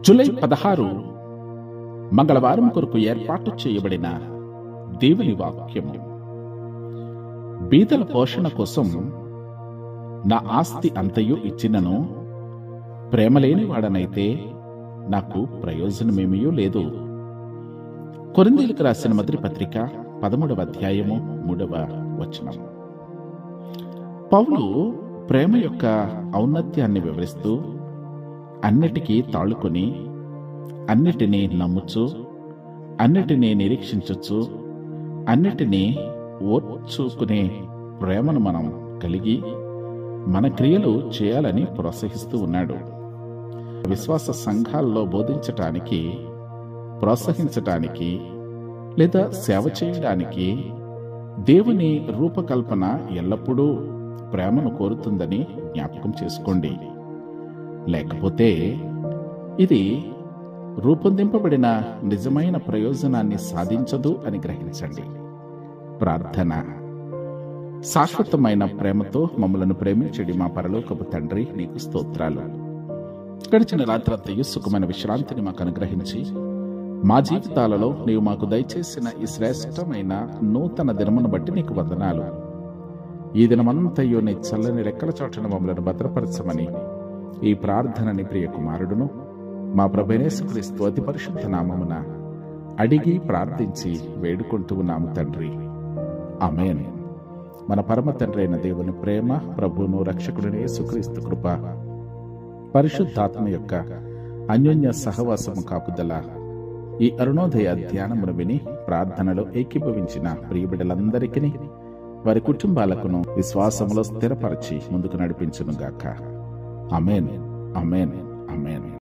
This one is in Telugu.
జూలై 16 మంగళవారం కొరకు ఏర్పాటు చేయబడిన దేవుని వాక్యము. బీదల పోషణ కోసం నా ఆస్తి అంతయు ఇచ్చినను ప్రేమలేని వాడనైతే నాకు ప్రయోజనమేమీ లేదు. కొరింథీయులకు రాసిన మొదటి పత్రిక 13వ అధ్యాయము 3వ వచనం. పౌలు ప్రేమ యొక్క ఔన్నత్యాన్ని వివరిస్తూ అన్నిటికీ తాళుకొని అన్నిటినీ నమ్ముచు అన్నిటినీ నిరీక్షించచ్చు అన్నిటినీ ఓర్చుకునే ప్రేమను మనం కలిగి మన క్రియలు చేయాలని ప్రోత్సహిస్తూ ఉన్నాడు. విశ్వాస సంఘాల్లో బోధించటానికి, ప్రోత్సహించటానికి లేదా సేవ చేయడానికి దేవుని రూపకల్పన ఎల్లప్పుడూ ప్రేమను కోరుతుందని జ్ఞాపకం చేసుకోండి. లేకపోతే ఇది రూపొందింపబడిన నిజమైన ప్రయోజనాన్ని సాధించదు అని గ్రహించండి. ప్రార్థన. శాశ్వతమైన ప్రేమతో మమ్మలను ప్రేమించడి మా పరలోకపు తండ్రి, నీకు స్తోత్రాలు. గడిచిన రాత్రంతయు సుఖమైన విశ్రాంతిని మాకు అనుగ్రహించి మా జీవితాలలో నీవు మాకు దయచేసిన ఈ శ్రేష్టమైన నూతన దినమును బట్టి నీకు వందనాలు. ఈ దినమంతయు నీ చల్లని రెక్కల చాటున మమ్మలను భద్రపరచమని ఈ ప్రార్థనని ప్రియ కుమారుడును మా ప్రభువైన యేసుక్రీస్తు అతి పరిశుద్ధ నామమున అడిగి ప్రార్థించి వేడుకుంటూ ఉన్నాము తండ్రి, ఆమేన్. మన పరమ తండ్రి అయిన దేవుని ప్రేమ, ప్రభువును రక్షకుడిని యేసుక్రీస్తు కృప, పరిశుద్ధాత్మ యొక్క అన్యోన్య సహవాసము కాపుదల ఈ అరుణోదయ ధ్యానమును విని ప్రార్థనలో ఏకీభవించిన ప్రియబిడ్డలందరికీ వారి కుటుంబాలకును విశ్వాసములో స్థిరపరిచి ముందుకు నడిపించును గాక. ఆమేన్, ఆమేన్, ఆమేన్.